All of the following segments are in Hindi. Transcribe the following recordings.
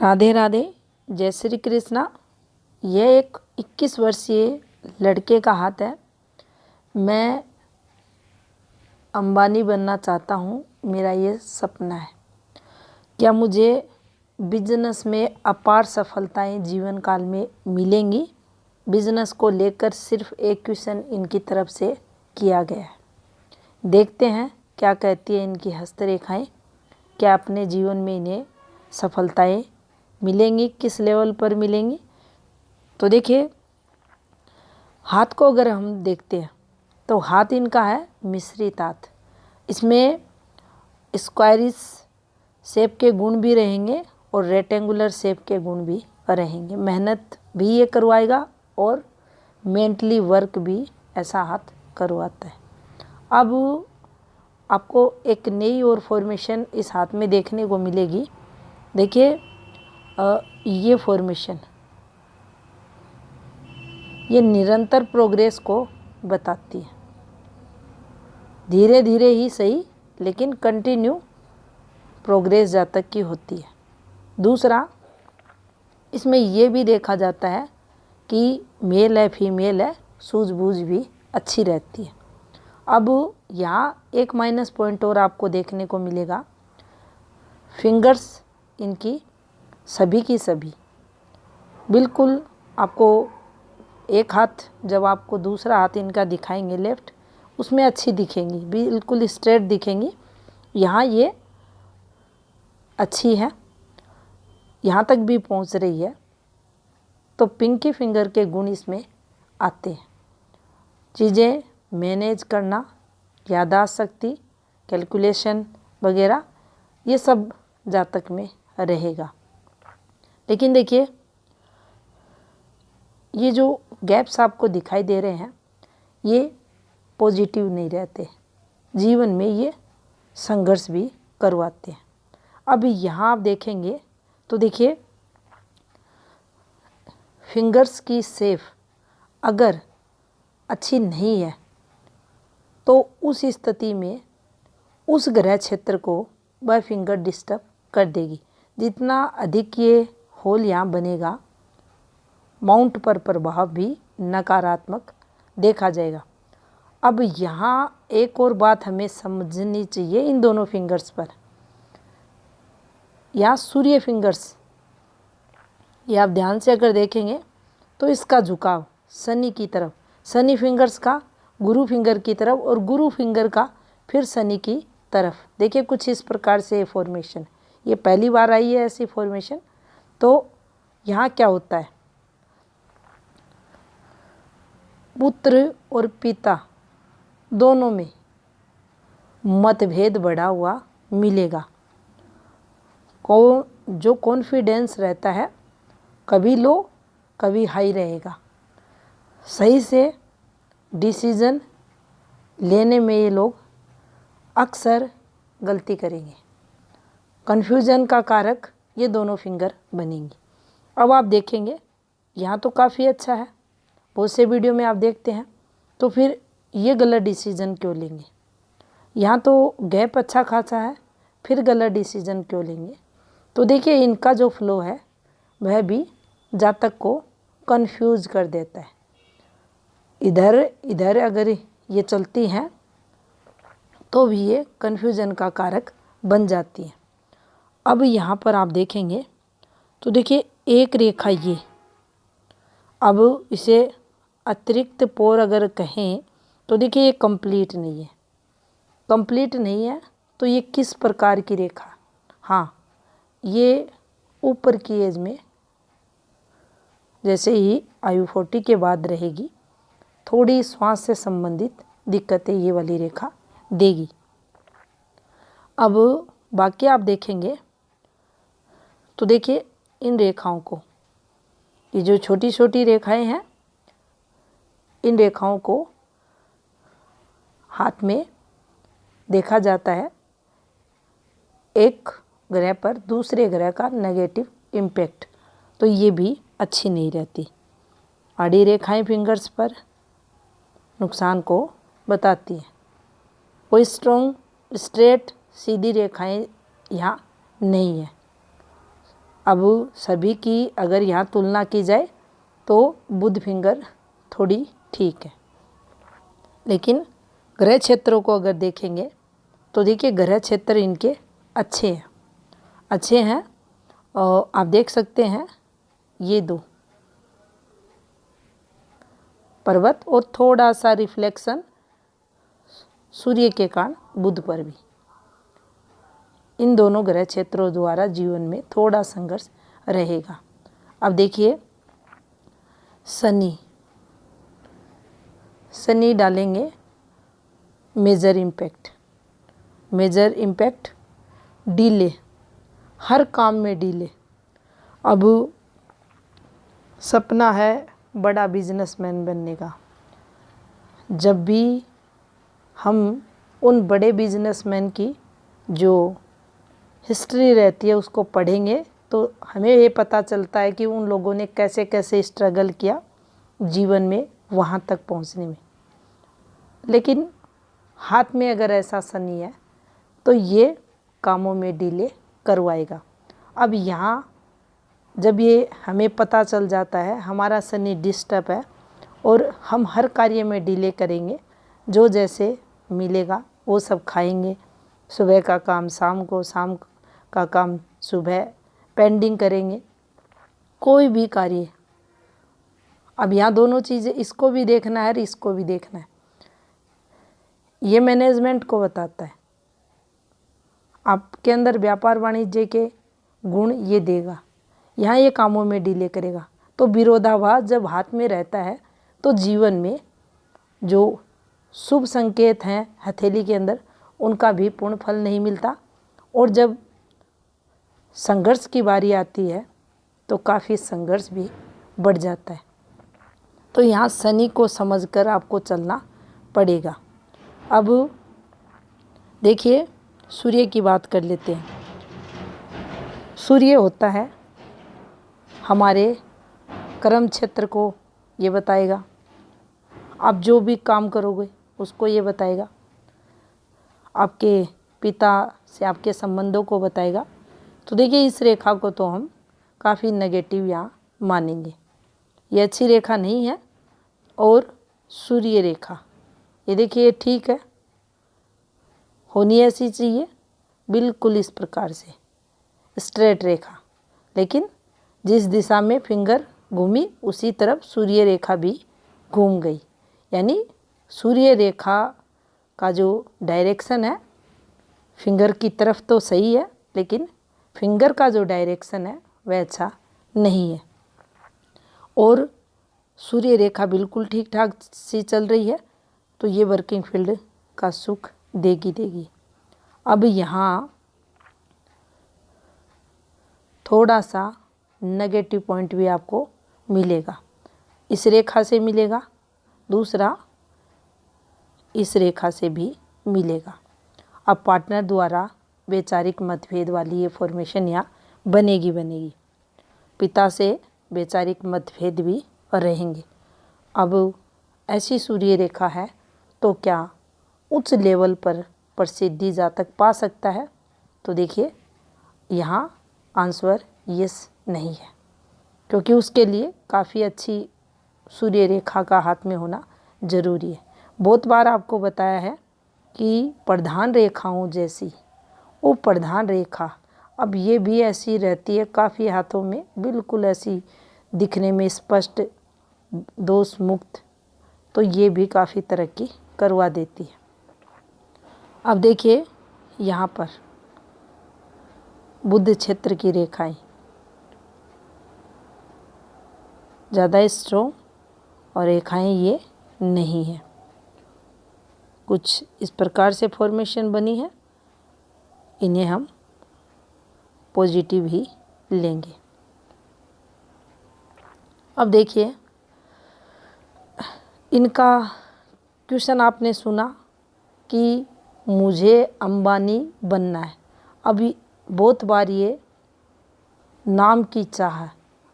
राधे राधे, जय श्री कृष्णा। यह एक 21 वर्षीय लड़के का हाथ है। मैं अंबानी बनना चाहता हूँ, मेरा ये सपना है। क्या मुझे बिजनेस में अपार सफलताएं जीवन काल में मिलेंगी? बिजनेस को लेकर सिर्फ एक क्वेश्चन इनकी तरफ से किया गया है। देखते हैं क्या कहती है इनकी हस्तरेखाएं। क्या अपने जीवन में इन्हें सफलताएं मिलेंगी, किस लेवल पर मिलेंगी? तो देखिए, हाथ को अगर हम देखते हैं तो हाथ इनका है मिश्रित हाथ। इसमें स्क्वायरिश शेप के गुण भी रहेंगे और रेक्टेंगुलर शेप के गुण भी रहेंगे। मेहनत भी ये करवाएगा और मेंटली वर्क भी ऐसा हाथ करवाता है। अब आपको एक नई और फॉर्मेशन इस हाथ में देखने को मिलेगी। देखिए, ये फॉर्मेशन ये निरंतर प्रोग्रेस को बताती है। धीरे धीरे ही सही, लेकिन कंटिन्यू प्रोग्रेस जब तक की होती है। दूसरा, इसमें ये भी देखा जाता है कि मेल है फीमेल है, सूझबूझ भी अच्छी रहती है। अब यहाँ एक माइनस पॉइंट और आपको देखने को मिलेगा। फिंगर्स इनकी सभी की सभी बिल्कुल आपको एक हाथ, जब आपको दूसरा हाथ इनका दिखाएंगे लेफ्ट, उसमें अच्छी दिखेंगी, बिल्कुल स्ट्रेट दिखेंगी। यहाँ ये अच्छी है, यहाँ तक भी पहुँच रही है। तो पिंकी फिंगर के गुण इसमें आते हैं। चीज़ें मैनेज करना, याददाश्त शक्ति, कैलकुलेशन वगैरह, ये सब जातक में रहेगा। लेकिन देखिए, ये जो गैप्स आपको दिखाई दे रहे हैं ये पॉजिटिव नहीं रहते, जीवन में ये संघर्ष भी करवाते हैं। अब यहाँ आप देखेंगे तो देखिए, फिंगर्स की शेप अगर अच्छी नहीं है तो उस स्थिति में उस ग्रह क्षेत्र को वह फिंगर डिस्टर्ब कर देगी। जितना अधिक ये होल यहाँ बनेगा, माउंट पर प्रभाव भी नकारात्मक देखा जाएगा। अब यहाँ एक और बात हमें समझनी चाहिए इन दोनों फिंगर्स पर। यहाँ सूर्य फिंगर्स, ये आप ध्यान से अगर देखेंगे तो इसका झुकाव शनि की तरफ, शनि फिंगर्स का गुरु फिंगर की तरफ और गुरु फिंगर का फिर शनि की तरफ। देखिए, कुछ इस प्रकार से ये फॉर्मेशन, ये पहली बार आई है ऐसी फॉर्मेशन। तो यहाँ क्या होता है, पुत्र और पिता दोनों में मतभेद बढ़ा हुआ मिलेगा। जो कॉन्फिडेंस रहता है कभी लो कभी हाई रहेगा। सही से डिसीजन लेने में ये लोग अक्सर गलती करेंगे। कन्फ्यूजन का कारक ये दोनों फिंगर बनेंगी। अब आप देखेंगे यहाँ तो काफ़ी अच्छा है, बहुत से वीडियो में आप देखते हैं, तो फिर ये गलत डिसीजन क्यों लेंगे? यहाँ तो गैप अच्छा खासा है, फिर गलत डिसीजन क्यों लेंगे? तो देखिए, इनका जो फ्लो है वह भी जातक को कंफ्यूज कर देता है। इधर इधर अगर ये चलती हैं तो भी ये कंफ्यूजन का कारक बन जाती है। अब यहाँ पर आप देखेंगे तो देखिए, एक रेखा ये, अब इसे अतिरिक्त पोर अगर कहें तो देखिए ये कंप्लीट नहीं है। कंप्लीट नहीं है तो ये किस प्रकार की रेखा? हाँ, ये ऊपर की एज में जैसे ही आयु 40 के बाद रहेगी, थोड़ी श्वास से संबंधित दिक्कतें ये वाली रेखा देगी। अब बाकी आप देखेंगे तो देखिए, इन रेखाओं को, ये जो छोटी छोटी रेखाएं हैं, इन रेखाओं को हाथ में देखा जाता है एक ग्रह पर दूसरे ग्रह का नेगेटिव इम्पैक्ट, तो ये भी अच्छी नहीं रहती। आड़ी रेखाएं फिंगर्स पर नुकसान को बताती हैं। कोई स्ट्रॉन्ग स्ट्रेट सीधी रेखाएं यहाँ नहीं है। अब सभी की अगर यहाँ तुलना की जाए तो बुध फिंगर थोड़ी ठीक है, लेकिन ग्रह क्षेत्रों को अगर देखेंगे तो देखिए ग्रह क्षेत्र इनके अच्छे हैं। और आप देख सकते हैं ये दो पर्वत और थोड़ा सा रिफ्लेक्शन सूर्य के कारण बुध पर भी, इन दोनों ग्रह क्षेत्रों द्वारा जीवन में थोड़ा संघर्ष रहेगा। अब देखिए शनि डालेंगे मेजर इम्पैक्ट डीले, हर काम में डीले। अब सपना है बड़ा बिजनेसमैन बनने का, जब भी हम उन बड़े बिजनेसमैन की जो हिस्ट्री रहती है उसको पढ़ेंगे तो हमें ये पता चलता है कि उन लोगों ने कैसे कैसे स्ट्रगल किया जीवन में वहाँ तक पहुँचने में। लेकिन हाथ में अगर ऐसा शनि है तो ये कामों में डिले करवाएगा। अब यहाँ जब ये हमें पता चल जाता है हमारा शनि डिस्टर्ब है और हम हर कार्य में डिले करेंगे, जो जैसे मिलेगा वो सब खाएंगे, सुबह का काम शाम को, शाम का काम सुबह पेंडिंग करेंगे, कोई भी कार्य। अब यहाँ दोनों चीज़ें, इसको भी देखना है और इसको भी देखना है। ये मैनेजमेंट को बताता है, आपके अंदर व्यापार वाणिज्य के गुण ये देगा, यहाँ ये कामों में डिले करेगा। तो विरोधाभास जब हाथ में रहता है तो जीवन में जो शुभ संकेत हैं हथेली के अंदर उनका भी पूर्ण फल नहीं मिलता, और जब संघर्ष की बारी आती है तो काफ़ी संघर्ष भी बढ़ जाता है। तो यहाँ शनि को समझकर आपको चलना पड़ेगा। अब देखिए सूर्य की बात कर लेते हैं। सूर्य होता है हमारे कर्म क्षेत्र को ये बताएगा, आप जो भी काम करोगे उसको ये बताएगा, आपके पिता से आपके संबंधों को बताएगा। तो देखिए इस रेखा को तो हम काफ़ी नेगेटिव यहाँ मानेंगे, ये अच्छी रेखा नहीं है। और सूर्य रेखा ये देखिए ठीक है, होनी ऐसी चाहिए बिल्कुल इस प्रकार से स्ट्रेट रेखा, लेकिन जिस दिशा में फिंगर घूमी उसी तरफ सूर्य रेखा भी घूम गई। यानी सूर्य रेखा का जो डायरेक्शन है फिंगर की तरफ तो सही है, लेकिन फिंगर का जो डायरेक्शन है वह अच्छा नहीं है। और सूर्य रेखा बिल्कुल ठीक ठाक सी चल रही है तो ये वर्किंग फील्ड का सुख देगी। अब यहाँ थोड़ा सा नेगेटिव पॉइंट भी आपको मिलेगा, इस रेखा से मिलेगा, दूसरा इस रेखा से भी मिलेगा। अब पार्टनर द्वारा वैचारिक मतभेद वाली ये फॉर्मेशन यहाँ बनेगी। पिता से वैचारिक मतभेद भी रहेंगे। अब ऐसी सूर्य रेखा है तो क्या उच्च लेवल पर प्रसिद्धि जा तक पा सकता है? तो देखिए यहाँ आंसर यस नहीं है, क्योंकि उसके लिए काफ़ी अच्छी सूर्य रेखा का हाथ में होना जरूरी है। बहुत बार आपको बताया है कि प्रधान रेखाओं जैसी वो प्रधान रेखा, अब ये भी ऐसी रहती है काफ़ी हाथों में, बिल्कुल ऐसी दिखने में स्पष्ट दोष मुक्त, तो ये भी काफ़ी तरक्की करवा देती है। अब देखिए यहाँ पर बुध क्षेत्र की रेखाएं ज़्यादा स्ट्रॉन्ग और रेखाएं ये नहीं है, कुछ इस प्रकार से फॉर्मेशन बनी है, इन्हें हम पॉजिटिव ही लेंगे। अब देखिए इनका क्वेश्चन आपने सुना कि मुझे अंबानी बनना है। अभी बहुत बार ये नाम की चाह है,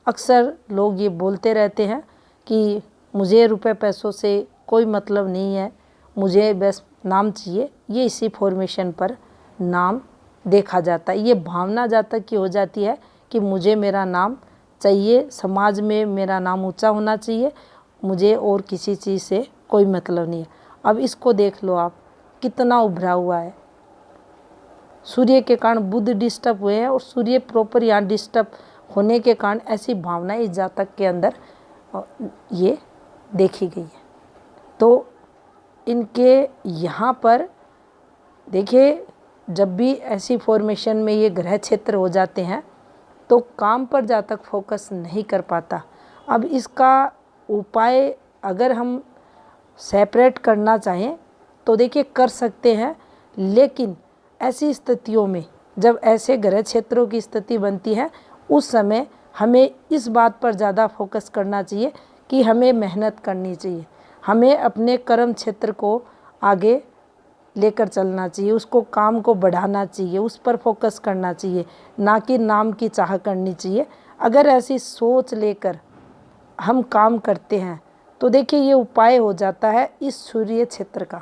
अक्सर लोग ये बोलते रहते हैं कि मुझे रुपए पैसों से कोई मतलब नहीं है, मुझे बस नाम चाहिए। ये इसी फॉर्मेशन पर नाम देखा जाता है, ये भावना जहाँ तक की हो जाती है कि मुझे मेरा नाम चाहिए, समाज में मेरा नाम ऊंचा होना चाहिए, मुझे और किसी चीज़ से कोई मतलब नहीं है। अब इसको देख लो आप, कितना उभरा हुआ है। सूर्य के कारण बुध डिस्टर्ब हुए हैं और सूर्य प्रॉपर यहाँ डिस्टर्ब होने के कारण ऐसी भावना इस जातक के अंदर ये देखी गई है। तो इनके यहाँ पर देखिए, जब भी ऐसी फॉर्मेशन में ये ग्रह क्षेत्र हो जाते हैं तो काम पर जातक फोकस नहीं कर पाता। अब इसका उपाय अगर हम सेपरेट करना चाहें तो देखिए कर सकते हैं, लेकिन ऐसी स्थितियों में जब ऐसे ग्रह क्षेत्रों की स्थिति बनती है उस समय हमें इस बात पर ज़्यादा फोकस करना चाहिए कि हमें मेहनत करनी चाहिए, हमें अपने कर्म क्षेत्र को आगे लेकर चलना चाहिए, उसको काम को बढ़ाना चाहिए, उस पर फोकस करना चाहिए, ना कि नाम की चाह करनी चाहिए। अगर ऐसी सोच लेकर हम काम करते हैं तो देखिए ये उपाय हो जाता है इस सूर्य क्षेत्र का।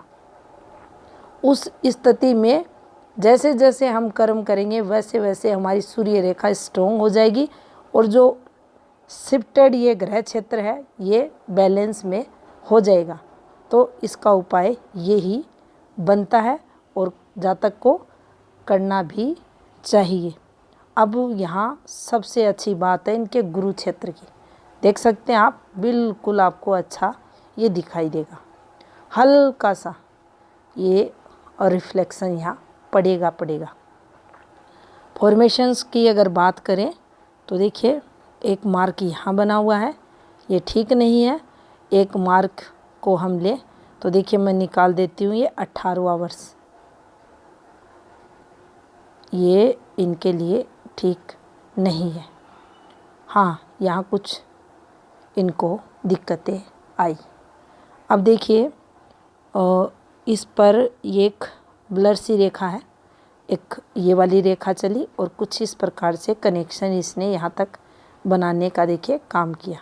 उस स्थिति में जैसे जैसे हम कर्म करेंगे वैसे वैसे हमारी सूर्य रेखा स्ट्रोंग हो जाएगी और जो शिफ्टेड ये ग्रह क्षेत्र है ये बैलेंस में हो जाएगा। तो इसका उपाय यही बनता है और जातक को करना भी चाहिए। अब यहाँ सबसे अच्छी बात है इनके गुरु क्षेत्र की, देख सकते हैं आप, बिल्कुल आपको अच्छा ये दिखाई देगा, हल्का सा ये रिफ्लेक्शन यहाँ पड़ेगा। फॉर्मेशंस की अगर बात करें तो देखिए एक मार्क यहाँ बना हुआ है, ये ठीक नहीं है। एक मार्क को हम लें तो देखिए मैं निकाल देती हूँ, ये 18वां वर्ष, ये इनके लिए ठीक नहीं है। हाँ, यहाँ कुछ इनको दिक्कतें आई। अब देखिए इस पर एक ब्लर सी रेखा है, एक ये वाली रेखा चली और कुछ इस प्रकार से कनेक्शन इसने यहाँ तक बनाने का देखिए काम किया।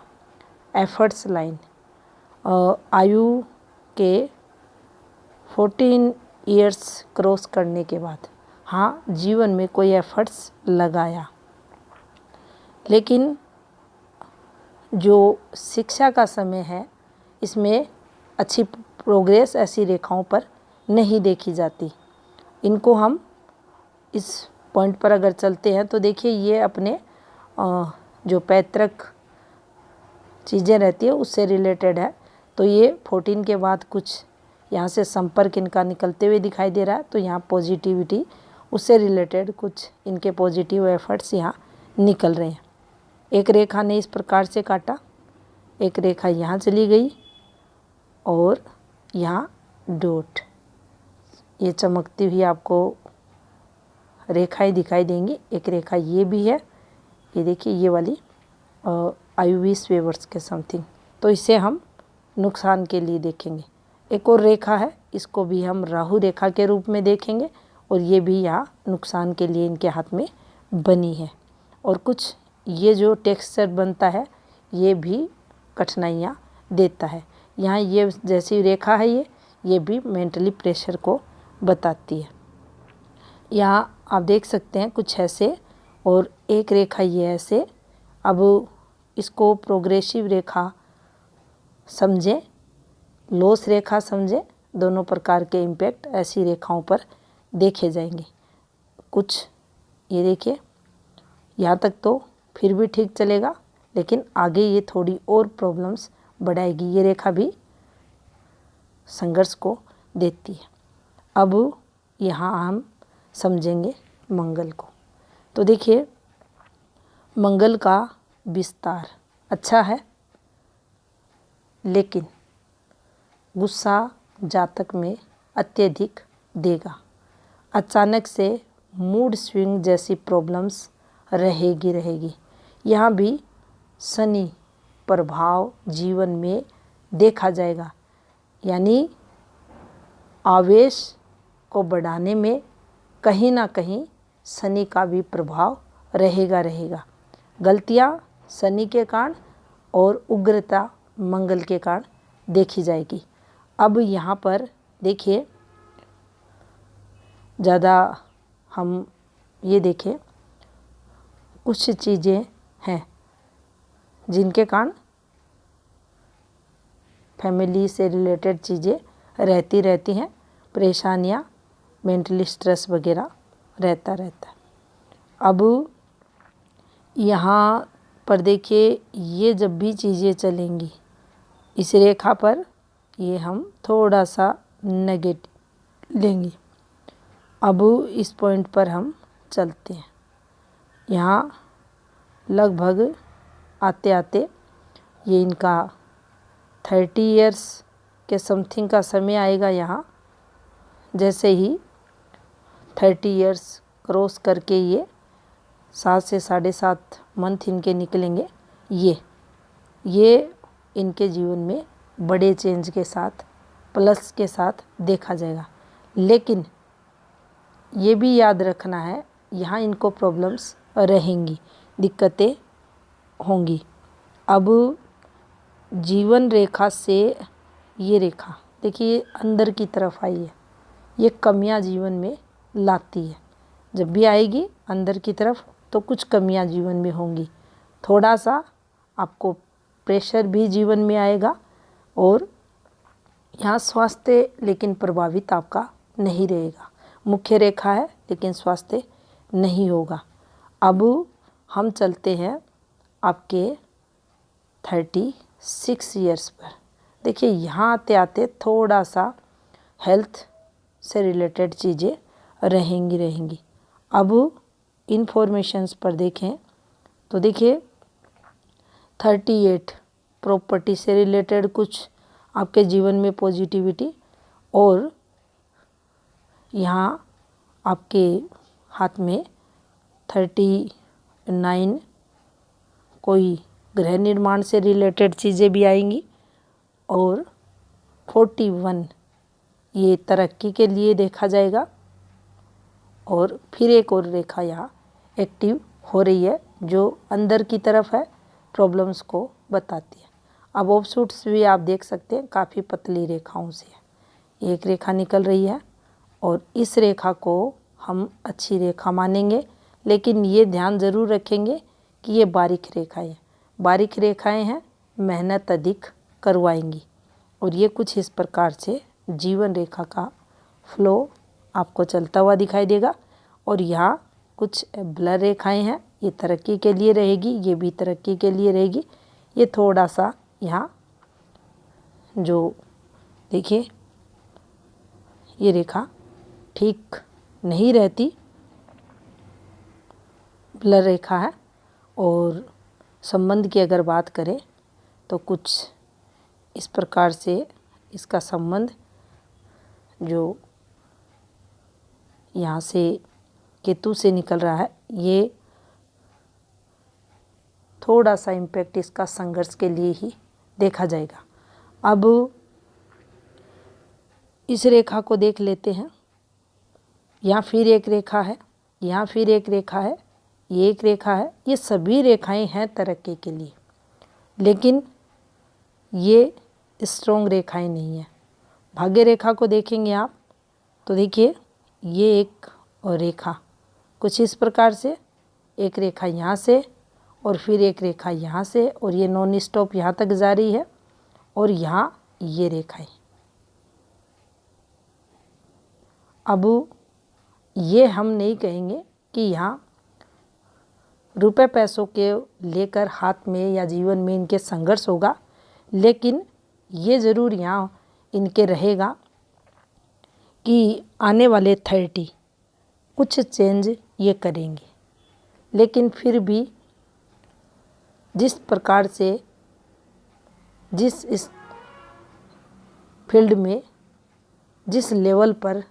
एफर्ट्स लाइन, आयु के 14 ईयर्स क्रॉस करने के बाद हाँ जीवन में कोई एफर्ट्स लगाया, लेकिन जो शिक्षा का समय है इसमें अच्छी प्रोग्रेस ऐसी रेखाओं पर नहीं देखी जाती। इनको हम इस पॉइंट पर अगर चलते हैं तो देखिए ये अपने जो पैतृक चीज़ें रहती है उससे रिलेटेड है। तो ये 14 के बाद कुछ यहाँ से संपर्क इनका निकलते हुए दिखाई दे रहा है, तो यहाँ पॉजिटिविटी उससे रिलेटेड कुछ इनके पॉजिटिव एफर्ट्स यहाँ निकल रहे हैं। एक रेखा ने इस प्रकार से काटा, एक रेखा यहाँ चली गई और यहाँ डॉट ये चमकती हुई आपको रेखाएं दिखाई देंगी। एक रेखा ये भी है, ये देखिए ये वाली आयु 20वें वर्ष के समथिंग, तो इसे हम नुकसान के लिए देखेंगे। एक और रेखा है, इसको भी हम राहु रेखा के रूप में देखेंगे और ये भी यहाँ नुकसान के लिए इनके हाथ में बनी है। और कुछ ये जो टेक्सचर बनता है ये भी कठिनाइयाँ देता है। यहाँ ये जैसी रेखा है ये भी मेंटली प्रेशर को बताती है। यहाँ आप देख सकते हैं कुछ ऐसे और एक रेखा ये ऐसे। अब इसको प्रोग्रेसिव रेखा समझें, लॉस रेखा समझें, दोनों प्रकार के इम्पैक्ट ऐसी रेखाओं पर देखे जाएंगे। कुछ ये देखिए यहाँ तक तो फिर भी ठीक चलेगा, लेकिन आगे ये थोड़ी और प्रॉब्लम्स बढ़ाएगी। ये रेखा भी संघर्ष को देती है। अब यहाँ हम समझेंगे मंगल को। तो देखिए मंगल का विस्तार अच्छा है, लेकिन गुस्सा जातक में अत्यधिक देगा। अचानक से मूड स्विंग जैसी प्रॉब्लम्स रहेगी। यहाँ भी शनि प्रभाव जीवन में देखा जाएगा, यानी आवेश को बढ़ाने में कहीं ना कहीं शनि का भी प्रभाव रहेगा। गलतियाँ शनि के कारण और उग्रता मंगल के कारण देखी जाएगी। अब यहाँ पर देखिए ज़्यादा हम ये देखें कुछ चीज़ें हैं जिनके कारण फैमिली से रिलेटेड चीज़ें रहती हैं, परेशानियाँ, मेंटली स्ट्रेस वगैरह रहता है। अब यहाँ पर देखिए, ये जब भी चीज़ें चलेंगी इस रेखा पर, ये हम थोड़ा सा नेगेटिव लेंगे। अब इस पॉइंट पर हम चलते हैं। यहाँ लगभग आते आते ये इनका 30 इयर्स के समथिंग का समय आएगा। यहाँ जैसे ही 30 इयर्स क्रॉस करके ये 7 से 7.5 मंथ इनके निकलेंगे, ये इनके जीवन में बड़े चेंज के साथ, प्लस के साथ देखा जाएगा। लेकिन ये भी याद रखना है, यहाँ इनको प्रॉब्लम्स रहेंगी, दिक्कतें होंगी। अब जीवन रेखा से ये रेखा देखिए अंदर की तरफ आई है, ये कमियां जीवन में लाती है। जब भी आएगी अंदर की तरफ तो कुछ कमियां जीवन में होंगी, थोड़ा सा आपको प्रेशर भी जीवन में आएगा, और यहाँ स्वास्थ्य लेकिन प्रभावित आपका नहीं रहेगा। मुख्य रेखा है लेकिन स्वास्थ्य नहीं होगा। अब हम चलते हैं आपके 36 इयर्स पर। देखिए यहाँ आते आते थोड़ा सा हेल्थ से रिलेटेड चीज़ें रहेंगी। अब इन्फॉर्मेशंस पर देखें तो देखिए 38 प्रॉपर्टी से रिलेटेड कुछ आपके जीवन में पॉजिटिविटी, और यहाँ आपके हाथ में 39 कोई गृह निर्माण से रिलेटेड चीज़ें भी आएंगी, और 41 ये तरक्की के लिए देखा जाएगा। और फिर एक और रेखा यहाँ एक्टिव हो रही है जो अंदर की तरफ है, प्रॉब्लम्स को बताती है। अब ऑफशूट्स भी आप देख सकते हैं, काफ़ी पतली रेखाओं से है। एक रेखा निकल रही है और इस रेखा को हम अच्छी रेखा मानेंगे, लेकिन ये ध्यान ज़रूर रखेंगे कि ये बारीक रेखाएं, बारीक रेखाएं हैं, मेहनत अधिक करवाएंगी। और ये कुछ इस प्रकार से जीवन रेखा का फ्लो आपको चलता हुआ दिखाई देगा। और यहाँ कुछ ब्लर रेखाएं हैं, ये तरक्की के लिए रहेगी, ये भी तरक्की के लिए रहेगी। ये थोड़ा सा यहाँ जो देखिए ये रेखा ठीक नहीं रहती, ब्लर रेखा है। और संबंध की अगर बात करें तो कुछ इस प्रकार से इसका संबंध जो यहाँ से केतु से निकल रहा है, ये थोड़ा सा इम्पैक्ट इसका संघर्ष के लिए ही देखा जाएगा। अब इस रेखा को देख लेते हैं। यहाँ फिर एक रेखा है, यहाँ फिर एक रेखा है, ये एक रेखा है। ये सभी रेखाएं हैं तरक्की के लिए, लेकिन ये स्ट्रॉन्ग रेखाएं नहीं है। भाग्य रेखा को देखेंगे आप तो देखिए ये एक और रेखा कुछ इस प्रकार से, एक रेखा यहाँ से और फिर एक रेखा यहाँ से, और ये नॉन स्टॉप यहाँ तक जा रही है। और यहाँ ये रेखाएं, अब ये हम नहीं कहेंगे कि यहाँ रुपए पैसों के लेकर हाथ में या जीवन में इनके संघर्ष होगा, लेकिन ये ज़रूर यहाँ इनके रहेगा कि आने वाले 30 कुछ चेंज ये करेंगे। लेकिन फिर भी जिस प्रकार से जिस इस फील्ड में जिस लेवल पर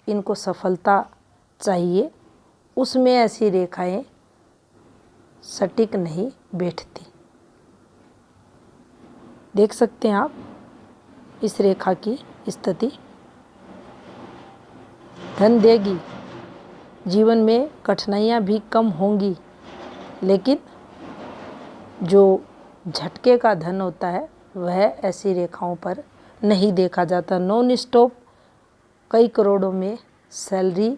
इनको सफलता चाहिए, उसमें ऐसी रेखाएं सटीक नहीं बैठती। देख सकते हैं आप इस रेखा की स्थिति। धन देगी, जीवन में कठिनाइयाँ भी कम होंगी, लेकिन जो झटके का धन होता है वह ऐसी रेखाओं पर नहीं देखा जाता। नॉन स्टॉप कई करोड़ों में सैलरी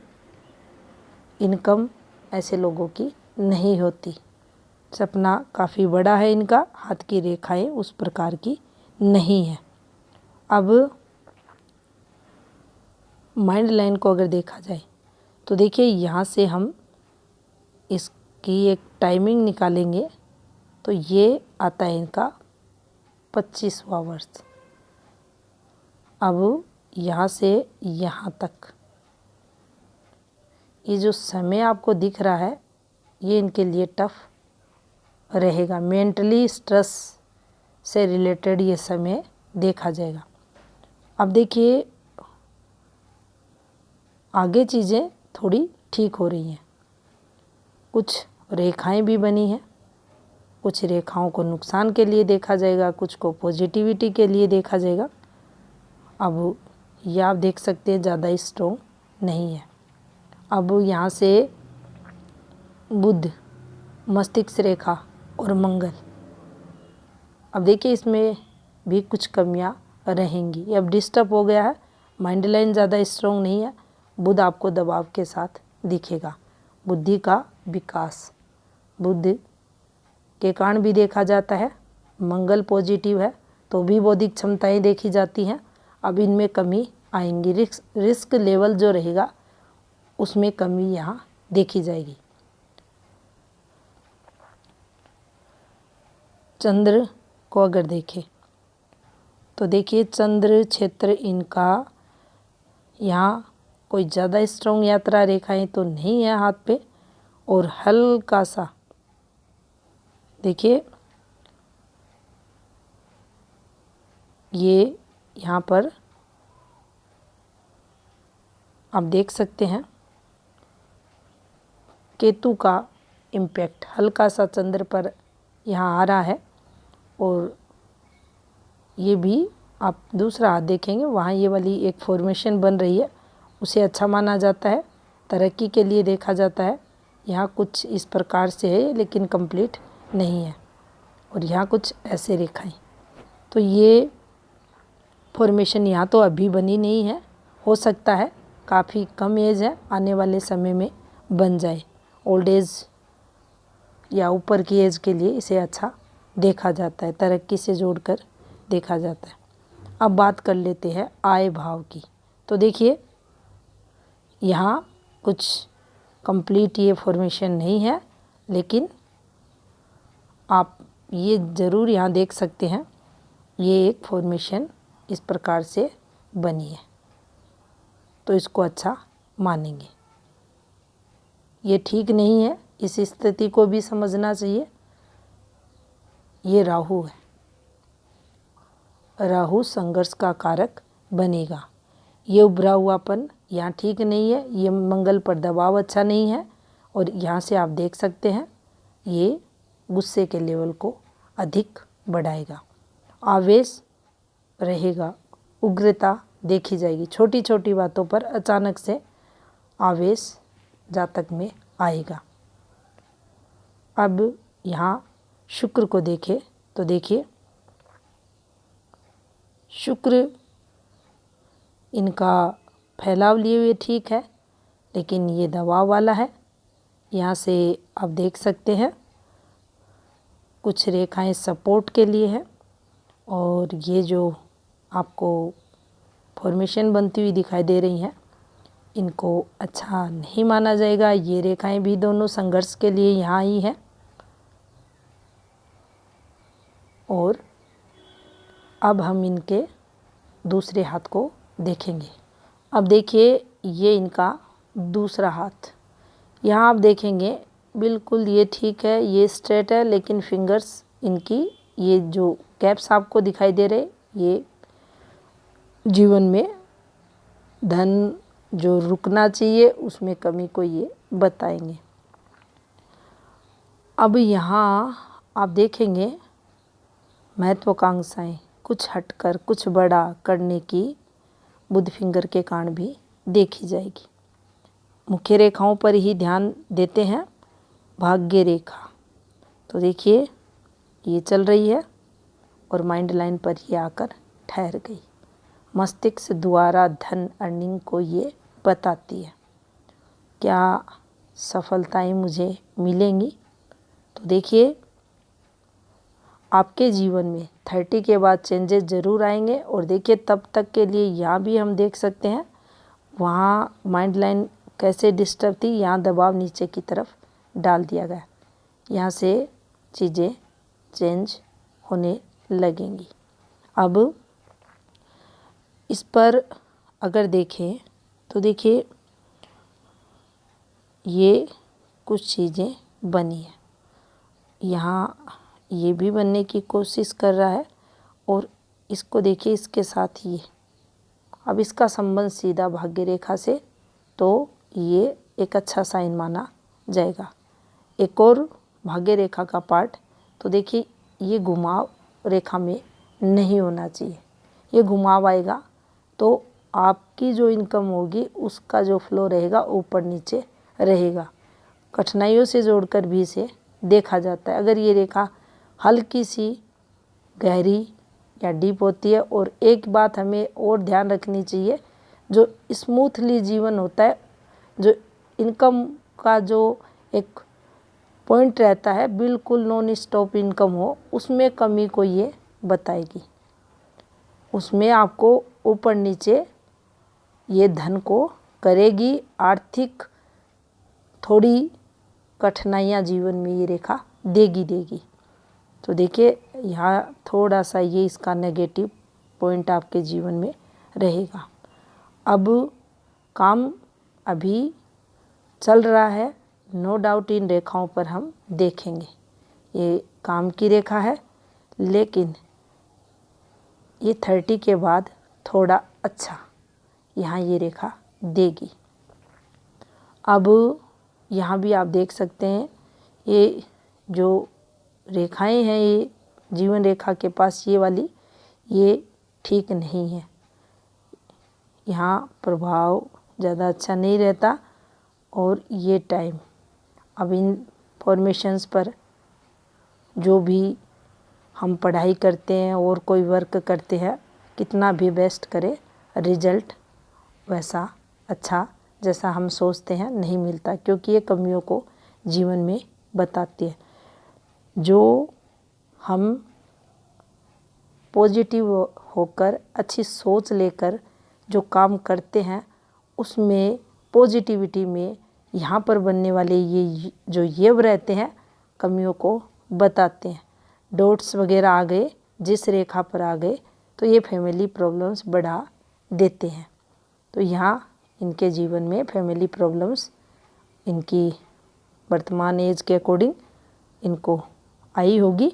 इनकम ऐसे लोगों की नहीं होती। सपना काफ़ी बड़ा है इनका, हाथ की रेखाएं उस प्रकार की नहीं है। अब माइंड लाइन को अगर देखा जाए तो देखिए यहाँ से हम इसकी एक टाइमिंग निकालेंगे तो ये आता है इनका 25वां वर्ष। अब यहाँ से यहाँ तक ये जो समय आपको दिख रहा है ये इनके लिए टफ रहेगा, मेंटली स्ट्रेस से रिलेटेड ये समय देखा जाएगा। अब देखिए आगे चीज़ें थोड़ी ठीक हो रही हैं, कुछ रेखाएं भी बनी हैं, कुछ रेखाओं को नुकसान के लिए देखा जाएगा, कुछ को पॉजिटिविटी के लिए देखा जाएगा। अब ये आप देख सकते हैं ज़्यादा स्ट्रॉन्ग नहीं है। अब यहाँ से बुध, मस्तिष्क रेखा और मंगल, अब देखिए इसमें भी कुछ कमियां रहेंगी। ये अब डिस्टर्ब हो गया है, माइंड लाइन ज़्यादा स्ट्रॉन्ग नहीं है। बुध आपको दबाव के साथ दिखेगा। बुद्धि का विकास बुध के कारण भी देखा जाता है। मंगल पॉजिटिव है तो भी बौद्धिक क्षमताएं देखी जाती हैं। अब इनमें कमी आएंगी, रिस्क लेवल जो रहेगा उसमें कमी यहाँ देखी जाएगी। चंद्र को अगर देखें तो देखिए चंद्र क्षेत्र इनका यहाँ कोई ज़्यादा स्ट्रॉन्ग यात्रा रेखाएं तो नहीं है हाथ पे, और हल्का सा देखिए ये यहाँ पर आप देख सकते हैं केतु का इम्पैक्ट हल्का सा चंद्र पर यहाँ आ रहा है। और ये भी आप दूसरा हाथ देखेंगे वहाँ ये वाली एक फॉर्मेशन बन रही है, उसे अच्छा माना जाता है, तरक्की के लिए देखा जाता है। यहाँ कुछ इस प्रकार से है लेकिन कंप्लीट नहीं है, और यहाँ कुछ ऐसे रेखाएं, तो ये फॉर्मेशन यहाँ तो अभी बनी नहीं है, हो सकता है काफ़ी कम एज है, आने वाले समय में बन जाए। ओल्ड एज या ऊपर की एज के लिए इसे अच्छा देखा जाता है, तरक्की से जोड़कर देखा जाता है। अब बात कर लेते हैं आय भाव की। तो देखिए यहाँ कुछ कंप्लीट ये फॉर्मेशन नहीं है, लेकिन आप ये ज़रूर यहाँ देख सकते हैं ये एक फॉर्मेशन इस प्रकार से बनी है, तो इसको अच्छा मानेंगे। ये ठीक नहीं है, इस स्थिति को भी समझना चाहिए। ये राहु है, राहु संघर्ष का कारक बनेगा। ये उभरा हुआपन यहाँ ठीक नहीं है, ये मंगल पर दबाव अच्छा नहीं है, और यहाँ से आप देख सकते हैं ये गुस्से के लेवल को अधिक बढ़ाएगा। आवेश रहेगा, उग्रता देखी जाएगी, छोटी छोटी बातों पर अचानक से आवेश जातक में आएगा। अब यहाँ शुक्र को देखें तो देखिए शुक्र इनका फैलाव लिए हुए ठीक है, लेकिन ये दबाव वाला है। यहाँ से आप देख सकते हैं कुछ रेखाएं सपोर्ट के लिए है, और ये जो आपको फॉर्मेशन बनती हुई दिखाई दे रही हैं इनको अच्छा नहीं माना जाएगा। ये रेखाएं भी दोनों संघर्ष के लिए यहाँ ही है। और अब हम इनके दूसरे हाथ को देखेंगे। अब देखिए ये इनका दूसरा हाथ, यहाँ आप देखेंगे बिल्कुल ये ठीक है, ये स्ट्रेट है, लेकिन फिंगर्स इनकी ये जो कैप्स आपको दिखाई दे रहे, ये जीवन में धन जो रुकना चाहिए उसमें कमी को ये बताएंगे। अब यहाँ आप देखेंगे महत्वाकांक्षाएं कुछ हटकर कुछ बड़ा करने की बुध फिंगर के कारण भी देखी जाएगी। मुख्य रेखाओं पर ही ध्यान देते हैं। भाग्य रेखा तो देखिए ये चल रही है और माइंड लाइन पर ही आकर ठहर गई। मस्तिष्क द्वारा धन अर्निंग को ये बताती है। क्या सफलताएं मुझे मिलेंगी? तो देखिए आपके जीवन में 30 के बाद चेंजेस ज़रूर आएंगे। और देखिए तब तक के लिए यहाँ भी हम देख सकते हैं वहाँ माइंड लाइन कैसे डिस्टर्ब थी, यहाँ दबाव नीचे की तरफ डाल दिया गया, यहाँ से चीज़ें चेंज होने लगेंगी। अब इस पर अगर देखें तो देखिए ये कुछ चीज़ें बनी है, यहाँ ये भी बनने की कोशिश कर रहा है और इसको देखिए इसके साथ ये, अब इसका संबंध सीधा भाग्य रेखा से, तो ये एक अच्छा साइन माना जाएगा। एक और भाग्य रेखा का पार्ट, तो देखिए ये घुमाव रेखा में नहीं होना चाहिए, ये घुमाव आएगा तो आपकी जो इनकम होगी उसका जो फ्लो रहेगा ऊपर नीचे रहेगा। कठिनाइयों से जोड़कर भी इसे देखा जाता है। अगर ये रेखा हल्की सी गहरी या डीप होती है, और एक बात हमें और ध्यान रखनी चाहिए, जो स्मूथली जीवन होता है, जो इनकम का जो एक पॉइंट रहता है बिल्कुल नॉन स्टॉप इनकम हो, उसमें कमी को ये बताएगी, उसमें आपको ऊपर नीचे ये धन को करेगी। आर्थिक थोड़ी कठिनाइयाँ जीवन में ये रेखा देगी। तो देखिए यहाँ थोड़ा सा ये इसका नेगेटिव पॉइंट आपके जीवन में रहेगा। अब काम अभी चल रहा है, नो डाउट इन रेखाओं पर हम देखेंगे, ये काम की रेखा है, लेकिन ये 30 के बाद थोड़ा अच्छा यहाँ ये रेखा देगी। अब यहाँ भी आप देख सकते हैं ये जो रेखाएं हैं, ये जीवन रेखा के पास ये वाली, ये ठीक नहीं है, यहाँ प्रभाव ज़्यादा अच्छा नहीं रहता। और ये टाइम अब इन फॉर्मेशंस पर जो भी हम पढ़ाई करते हैं और कोई वर्क करते हैं, कितना भी बेस्ट करे, रिजल्ट वैसा अच्छा जैसा हम सोचते हैं नहीं मिलता, क्योंकि ये कमियों को जीवन में बताती है। जो हम पॉजिटिव होकर अच्छी सोच लेकर जो काम करते हैं, उसमें पॉजिटिविटी में यहाँ पर बनने वाले ये जो येव रहते हैं कमियों को बताते हैं। डॉट्स वगैरह आ गए, जिस रेखा पर आ गए तो ये फैमिली प्रॉब्लम्स बढ़ा देते हैं। तो यहाँ इनके जीवन में फैमिली प्रॉब्लम्स इनकी वर्तमान एज के अकॉर्डिंग इनको आई होगी।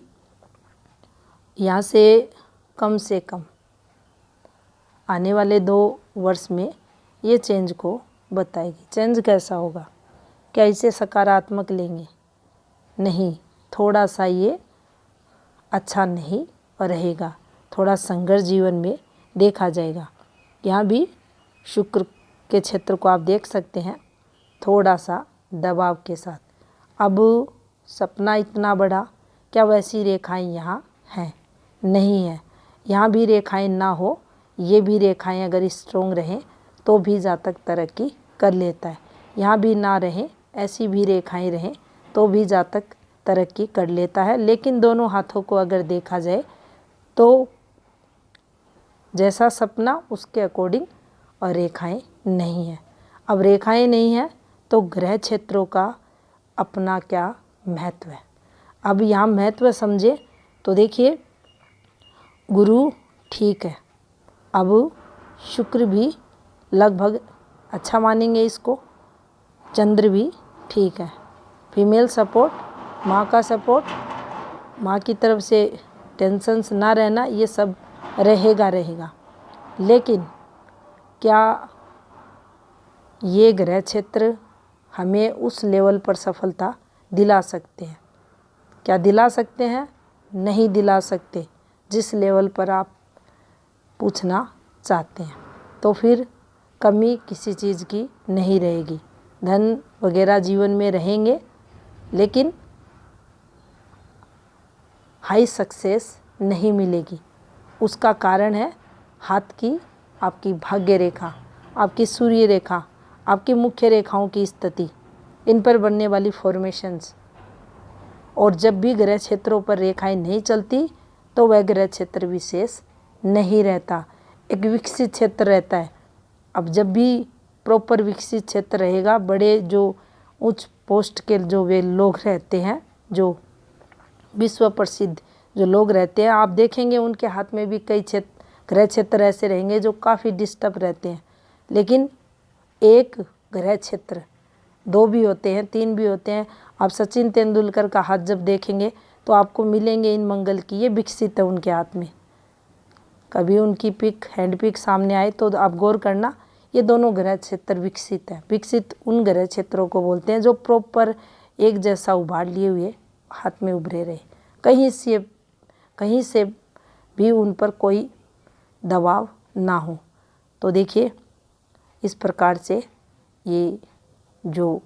यहाँ से कम आने वाले 2 वर्ष में ये चेंज को बताएगी। चेंज कैसा होगा, क्या इसे सकारात्मक लेंगे? नहीं, थोड़ा सा ये अच्छा नहीं रहेगा, थोड़ा संघर्ष जीवन में देखा जाएगा। यहाँ भी शुक्र के क्षेत्र को आप देख सकते हैं, थोड़ा सा दबाव के साथ। अब सपना इतना बड़ा, क्या वैसी रेखाएं यहाँ हैं? नहीं है। यहाँ भी रेखाएं ना हो, ये भी रेखाएं अगर स्ट्रोंग रहें तो भी जातक तरक्की कर लेता है। यहाँ भी ना रहें, ऐसी भी रेखाएं रहें तो भी जातक तरक्की कर लेता है। लेकिन दोनों हाथों को अगर देखा जाए तो जैसा सपना उसके अकॉर्डिंग और रेखाएं नहीं है। अब रेखाएं नहीं है तो ग्रह क्षेत्रों का अपना क्या महत्व है। अब यहाँ महत्व समझे तो देखिए गुरु ठीक है, अब शुक्र भी लगभग अच्छा मानेंगे इसको, चंद्र भी ठीक है, फीमेल सपोर्ट, माँ का सपोर्ट, माँ की तरफ से टेंशन्स ना रहना, ये सब रहेगा। लेकिन क्या ये ग्रह क्षेत्र हमें उस लेवल पर सफलता दिला सकते हैं? क्या दिला सकते हैं? नहीं दिला सकते, जिस लेवल पर आप पूछना चाहते हैं। तो फिर कमी किसी चीज़ की नहीं रहेगी, धन वगैरह जीवन में रहेंगे, लेकिन हाई सक्सेस नहीं मिलेगी। उसका कारण है हाथ की आपकी भाग्य रेखा, आपकी सूर्य रेखा, आपकी मुख्य रेखाओं की स्थिति, इन पर बनने वाली फॉर्मेशंस। और जब भी ग्रह क्षेत्रों पर रेखाएं नहीं चलती तो वह ग्रह क्षेत्र विशेष नहीं रहता, एक विकसित क्षेत्र रहता है। अब जब भी प्रॉपर विकसित क्षेत्र रहेगा, बड़े जो उच्च पोस्ट के जो वे लोग रहते हैं, जो विश्व प्रसिद्ध जो लोग रहते हैं, आप देखेंगे उनके हाथ में भी कई ग्रह क्षेत्र ऐसे रहेंगे जो काफ़ी डिस्टर्ब रहते हैं। लेकिन एक ग्रह क्षेत्र, 2 भी होते हैं, 3 भी होते हैं। आप सचिन तेंदुलकर का हाथ जब देखेंगे तो आपको मिलेंगे इन मंगल की, ये विकसित है उनके हाथ में। कभी उनकी पिक, हैंड पिक सामने आए तो आप गौर करना, ये दोनों ग्रह क्षेत्र विकसित है। विकसित उन ग्रह क्षेत्रों को बोलते हैं जो प्रॉपर एक जैसा उभार लिए हुए हाथ में उभरे रहे, कहीं से भी उन पर कोई दबाव ना हो। तो देखिए इस प्रकार से ये जो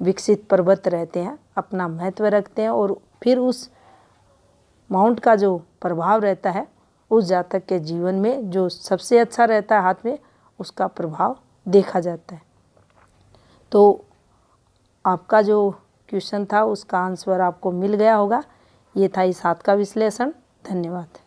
विकसित पर्वत रहते हैं अपना महत्व रखते हैं, और फिर उस माउंट का जो प्रभाव रहता है उस जातक के जीवन में जो सबसे अच्छा रहता है हाथ में, उसका प्रभाव देखा जाता है। तो आपका जो क्वेश्चन था उसका आंसर आपको मिल गया होगा। ये था इस हाथ का विश्लेषण। धन्यवाद।